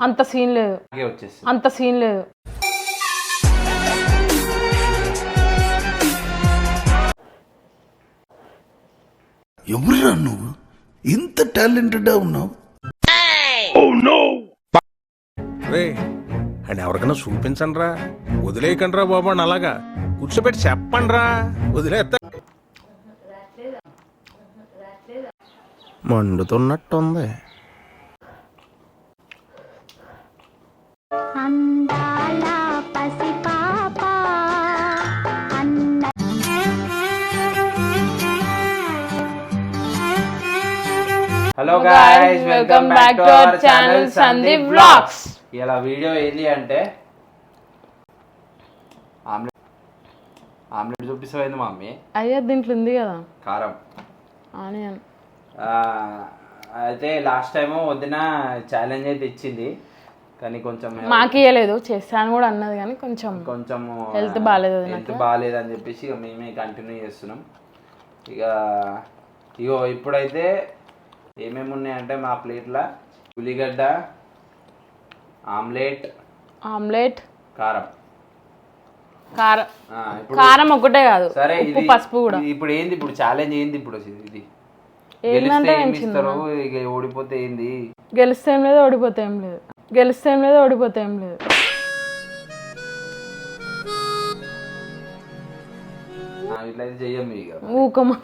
అంత సీన్ లేదు, అంత సీన్ లేదు. ఎవరురా నువ్వు ఇంత టాలెంటెడ్ ఉన్నావు? అండ్ ఎవరికైనా చూపించండి రా, వదిలేయకండి రా బాబు అని అలాగా కూర్చోబెట్టి చెప్పండి రా, వదిలేస్తా. మండుతున్నట్టుంది. Hello guys, welcome back to our channel Sandeep vlogs. ఇలా వీడియో ఏంటి అంటే ఆమ్లెట్ చూపిస్తామైంది మమ్మీ. అయ్యా దీంట్లో ఉంది కదా కారం, ఆనియన్. అయితే లాస్ట్ టైం వదిన ఛాలెంజ్ అయితే ఇచ్చింది, కానీ కొంచెం మాకు ఇవ్వలేదు, చేస్తాను కూడా అన్నది, కానీ కొంచెం హెల్త్ బాగాలేదు అని చెప్పేసి ఇక మేమే కంటిన్యూ చేస్తున్నాం. ఇగో ఇప్పుడైతే ఏమేమి ఉన్నాయంటే మా ప్లేట్లో ఉల్లిగడ్డ, ఆమ్లెట్, కారం. కారం ఒకటే కాదు, సరే, ఉప్పు, పసుపు కూడా. ఇప్పుడు ఏంది, ఇప్పుడు ఛాలెంజ్ ఏంది, ఇప్పుడు ఇది గెలిస్తే ఏమి ఇస్తారు, ఇక ఓడిపోతే ఏంది? గెలిస్తే ఏం లేదు, ఓడిపోతే ఏం లేదు. గెలిస్తే ఏం లేదు, ఓడిపోతే ఏం లేదు. ఇట్లయితే చెయ్యం ఇక. ఊకమా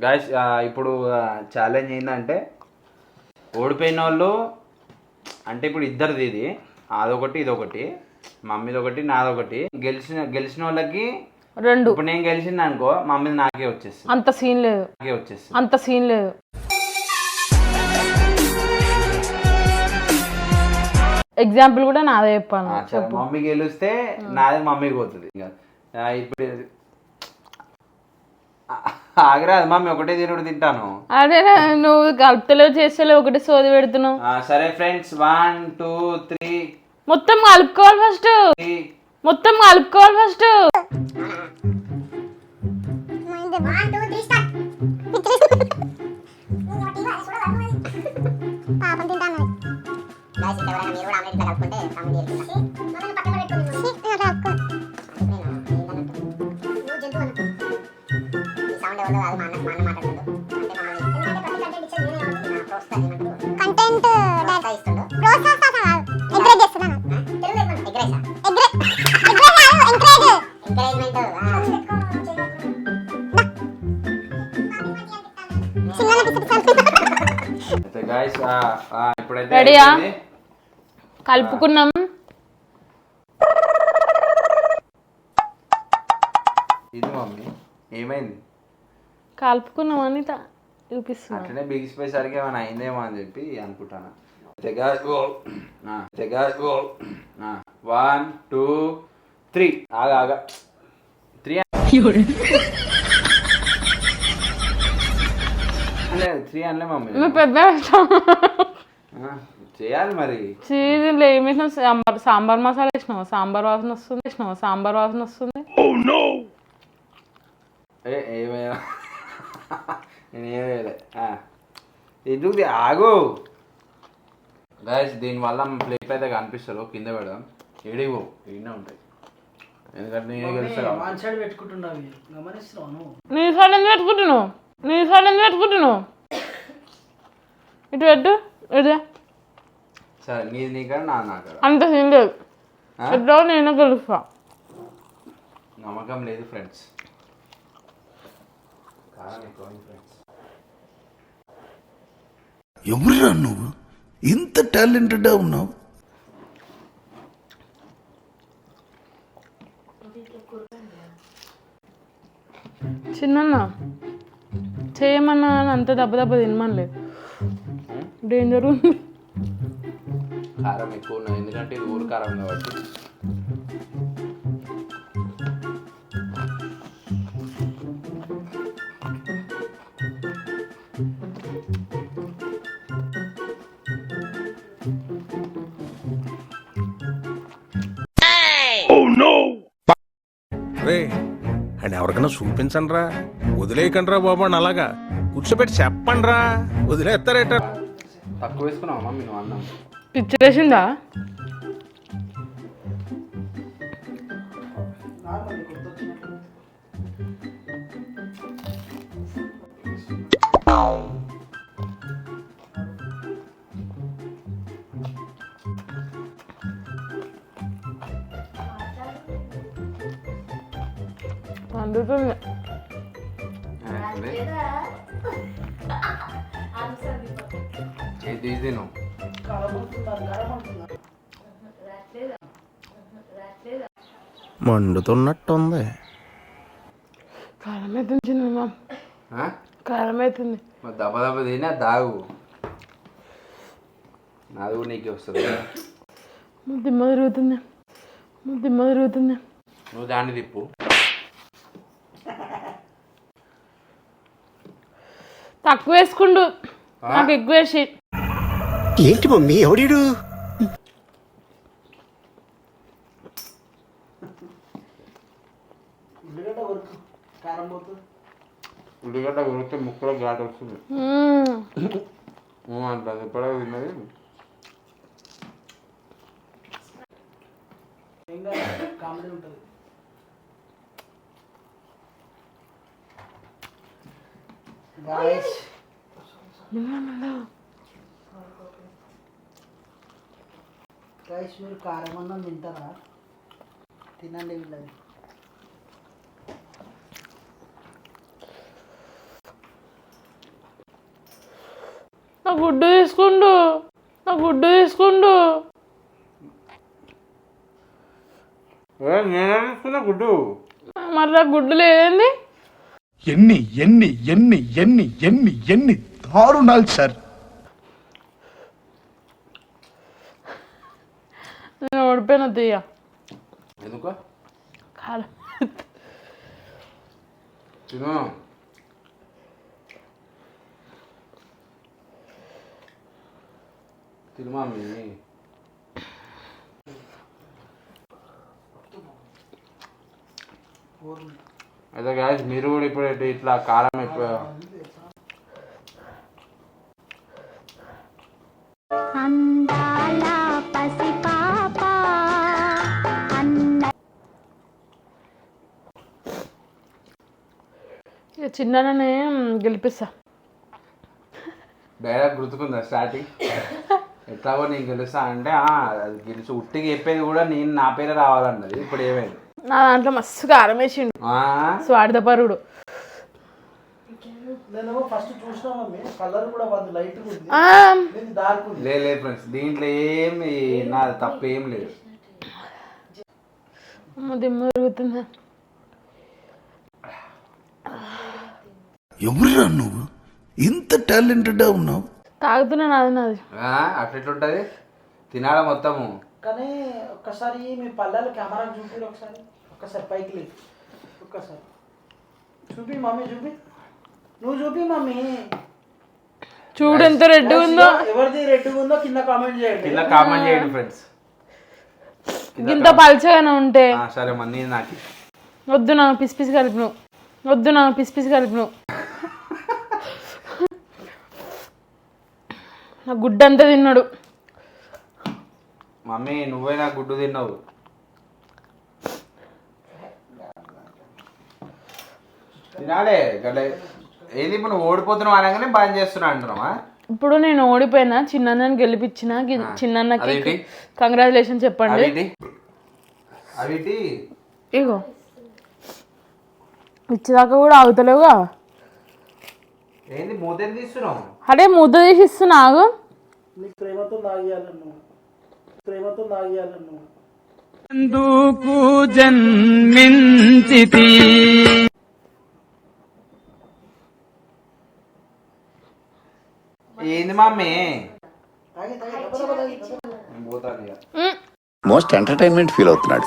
గాయస్, ఇప్పుడు ఛాలెంజ్ ఏంటంటే ఓడిపోయిన వాళ్ళు అంటే ఇప్పుడు ఇద్దరిది, ఇది అదొకటి ఇదొకటి, మమ్మీది ఒకటి నాదొకటి. గెలిచిన వాళ్ళకి 2. ఇప్పుడు నేను గెలిచింది అనుకో, మమ్మీది నాకే వచ్చేస్తుంది. అంత సీన్ లేదు, అంత సీన్ లేదు. ఎగ్జాంపుల్ కూడా నాదే చెప్పాను. మమ్మీ గెలిస్తే నాదే మమ్మీకి పోతుంది. ఇప్పుడు ఆగరాదు మమ్మీ, ఒకటే తిరుగుడు తింటాను. అదే నువ్వు కలుపుతలేవు, చేస్తలేవు, ఒకటి సోది పెడుతున్నావు. సరే ఫ్రెండ్స్, 1 2 3 మొత్తం కలుపుకోవాలి ఫస్ట్, మొత్తం కలుపుకోవాలి ఫస్ట్. రెడీయా? కలుపుకున్నాం. ఇది మమ్మీ ఏమైంది? కలుపుకున్నాం అని చూపిస్తున్నా. అట్లనే బిగిసిపోయేసరికి ఏమైనా అయిందేమో అని చెప్పి అనుకుంటాను. 1 2 3 ఆగా 3 అనలే మమ్మీ, పెద్ద చేయాలి మరి. చీజీలో ఏమి వేసినావు? సాంబార్ మసాలా వేసినావు, సాంబార్ వాసన వస్తుంది. ఏమైనా నేను ఏమేలే, ఎందుకు ఆగు గైస్. దీనివల్ల ప్లేట్ అయితే కనిపిస్తారు, కింద పెడదాం. ఏడివో ఏడే ఉంటాయి, ఎందుకంటే నేనే గెలుస్తాను. నీ సైడ్ ఎందుకు పెట్టుకుంటున్నావు? ఇటు పెట్టు, ఇటు. సరే, నీది నీకాడ నాది నాకాడ, అంత సీన్ లేదు. ఎట్లా నేను గెలుస్తా. నమ్మకం లేదు ఫ్రెండ్స్. కారం ఎక్కువ ఫ్రెండ్స్. ఎవరురా నువ్వు ఇంత టాలెంటెడ్ ఉన్నావు? చిన్న చేయమన్నా అంత దెబ్బ తినమనిలే, డేంజర్ ఉంది. కారం ఎక్కువ ఉన్నది, ఎందుకంటే ఇది ఊరు కారం కాబట్టి. అండ్ ఎవరికైనా చూపించండి రా, వదిలేయకండి రా బాబు అని అలాగా కూర్చోబెట్టి చెప్పండి రా, వదిలేస్తారేట. తక్కువ వేసుకున్నావా మమ్మీ నువ్వు అన్నం? పిచ్చిలేసిందా? అందుతుంది. తిను మండుతున్నట్టుంది. కారం అవుతుంది చిన్న, కారం అవుతుంది. దెబ్బ దెబ్బ తిని దాగు, నాది కూడా నీకే వస్తుంది. దిమ్మ తిరుగుతుంది, దిమ్మ తిరుగుతుంది. నువ్వు దాన్ని తిప్పు. తక్కువ వేసుకుండు, నాకు ఎక్కువ వేసి. ఏంటి మమ్మీ ఎవడీడు? ఉల్లిగడ్డ కొరికితే ముక్కలో ఘాటు వస్తుంది అంటుంది. ఎప్పుడో తిన్నది. మీరు కారం అన్నం తింటారా? తినండి వీళ్ళని. నా గుడ్డు తీసుకుండు, నా గుడ్డు తీసుకుండు. నేనే తీసుకున్నా గుడ్డు. మరి నా గుడ్డు లేదండి. ఎన్ని ఎన్ని ఎన్ని ఎన్ని ఎన్ని ఎన్ని దారుణాలు సార్. నేను ఓడిపోయిన తీయ. ఎందుకో కారం తిను. తిను మమ్మీ. అయితే గాయస్ మీరు కూడా ఇప్పుడు ఇట్లా కారం ఎక్కువ చిన్ననే గెలిపిస్తా. డైలాగ్ గుర్తుకుందా స్టార్టింగ్? ఎట్లాగో నేను గెలుస్తా అంటే అది గెలిచి ఉట్టికి చెప్పేది కూడా నేను నా పేరే రావాలన్నది. ఇప్పుడు ఏమైంది? నా దాంట్లో మస్తు కారం వేసిండు స్వార్థపరుడు. నేను ఫస్ట్ చూసినా మమ్మీ, కలర్ కూడా వంద లైట్ ఉంది, డార్క్ ఉంది. లేదు ఫ్రెండ్స్, దీంట్లో ఏమి నాది తప్పు ఏం లేదు. దిమ్మ తిరుగుతుంది. ఎవరురా నువ్వు ఇంత టాలెంటెడ్ ఉన్నావు? తాగుతున్నా నాది నాది. అట్లెట్లుంటది తినాల మొత్తము. కానీ ఒక్కసారి మీ పల్లెలు కెమెరా చూపి, ఒక్కసారి పైకి లేదు, ఒక్కసారి చూపి మమ్మీ, చూపి, నువ్వు చూపి మమ్మీ. చూడు ఎంత రెడ్ ఉందో. ఎవరిది రెడ్ ఉందో కింద కామెంట్ చేయండి ఫ్రెండ్స్. ఇంత పల్చగానే ఉంటే సరే మమ్మీ. నాకు వద్దు, నాకు పిసి పిసి కలిపిను. వద్దు, నాకు పిసి పిసి కలిపిను. నా గుడ్డ అంతా తిన్నాడు. మమ్మీ నువ్వే నా గుడ్డు తిన్నావు. తినాలే గట్ల. ఏది ఇప్పుడు నువ్వు ఓడిపోతున్నావు అనగానే బాగా చేస్తున్నా అంటున్నావా? ఇప్పుడు నేను ఓడిపోయినా, చిన్నన్నని గెలిపించిన. చిన్నన్నకి కంగ్రాచులేషన్ చెప్పండి. అవిటి ఇగో ఇచ్చేదాకా కూడా ఆగుతలేవుగా. ఏంది మూతేం తీస్తున్నావు? అదే ముద్ద తీసి ఇస్తున్నావు. నీకు ప్రేమతో నాగియాలను, ప్రేమతో నాగియాలను. ఎందుకు జన్మించితి ఏంది మమ్మీ? మోస్ట్ ఎంటర్టైన్మెంట్ ఫీల్ అవుతున్నాడు.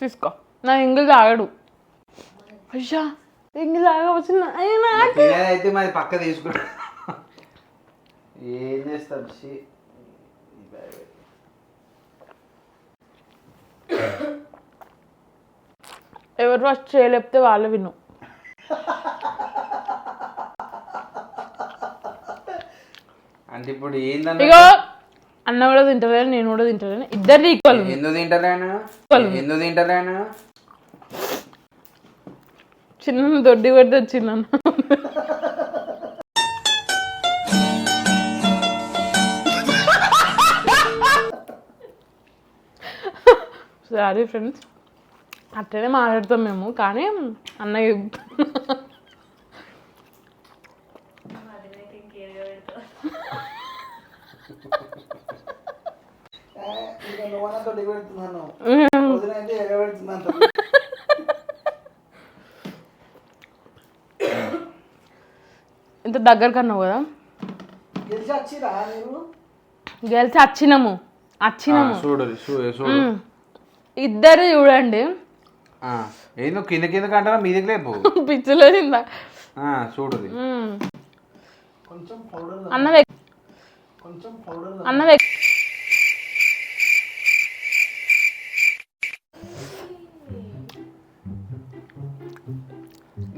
తీసుకో. నా ఇంగిల్ తాగడు. అయ్యా ఇంగిల్ తాగవచ్చిన అయితే మరి పక్క తీసుకుంటా. ఏం చేస్తాడు? ఎవరు ఫస్ట్ చేయలేపితే వాళ్ళు విను. అంటే ఇప్పుడు ఏందన్న ఇగో అన్న కూడా తింటలేను, నేను కూడా తింటలేను, ఇద్దరు ఈక్వల్. ఎందుకు తింటలేను ఎందుకు తింటలేను చిన్న దొడ్డి పెడితే వచ్చింది అన్న. సారీ ఫ్రెండ్స్, అట్లనే మాట్లాడతాం మేము, కానీ అన్నయ్య ఇక నువ్వన్నతో పెడుతున్నాను, వదినైతే ఎగబెడుతున్నాను. ఇంత దగ్గరకు అన్నావు కదా, గెలిచి వచ్చిరా మీరు? గెలిచి వచ్చినాము. చూడు చూడు ఇద్దరు చూడండి. ఏ నువ్వు కింద కింద కంటారా మీదికి లేపు పిచ్చిలో తిందా చూడు కొంచెం పౌడర్ అన్న కొంచెం పౌడర్ అన్న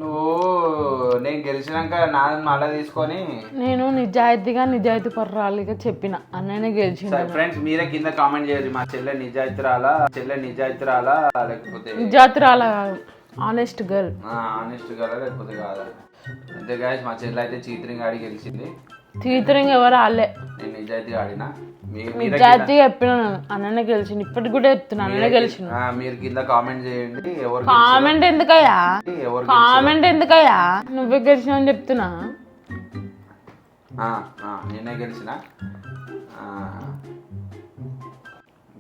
నువ్వు నేను గెలిచినాక నాదని మళ్ళా తీసుకొని నేను నిజాయితీ పర్రాలిగా చెప్పిన అన్ననే గెలిచిండు. ఫ్రెండ్స్ మీరే కింద కామెంట్ చేయరు మా చెల్లె నిజాయితీ రాలా లేకపోతే నిజాయితీ రాలా కాదు, ఆనెస్ట్ గర్ల్. ఆనెస్ట్ కదా లేకపోతే కాదా. అంతే గాయస్, మా చెల్లె అయితే చీతరింగ్ ఆడి గెలిచింది. చీతరింగ్ ఎవరు ఆడలే, నేను నిజాయితీగా ఆడినా. నిజాయితీగా చెప్పిన అన్ననే గెలిచిండు. ఇప్పటికి కూడా చెప్తున్నా అన్ననే గెలిచిండు. మీరు కింద కామెంట్ చేయండి ఎవరు కామెంట్ ఎందుకయ్యా నువ్వే గెలిచినా అని చెప్తున్నా. నేనే గెలిచిన.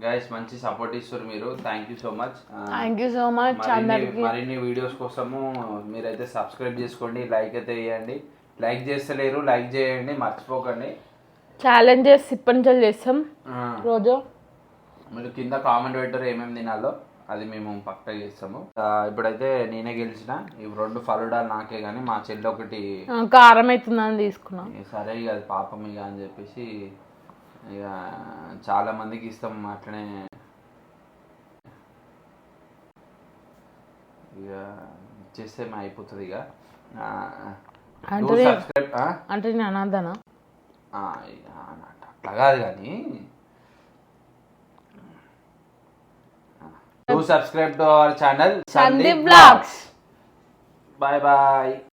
గైస్ మంచి సపోర్ట్ ఇస్తారు మీరు, థ్యాంక్ యూ సో మచ్. మరిన్ని వీడియోస్ కోసము మీరైతే సబ్స్క్రైబ్ చేసుకోండి, లైక్ అయితే వేయండి. లైక్ చేస్తలేరు, లైక్ చేయండి మర్చిపోకండి. ఛాలెంజెస్ ఇప్పటి చేస్తాం రోజు. మీరు కింద కామెంట్ పెట్టారు ఏమేమి తినాలో, అది మేము పక్కా చేస్తాము. ఇప్పుడైతే నేనే గెలిచిన. ఇవి 2 ఫలుడాలు నాకే, కానీ మా చెల్లి ఒకటి కారం అవుతుందని తీసుకున్నాం. సరే ఇక అది పాపం ఇక అని చెప్పేసి ఇక చాలా మందికి ఇస్తాం అట్లనే. ఇక ఇచ్చేస్తే అయిపోతుంది ఇక. అంటే నేను అనాదనా అట్లా కాదు కానీ subscribe to our channel Sandeep Vlogs. Bye bye.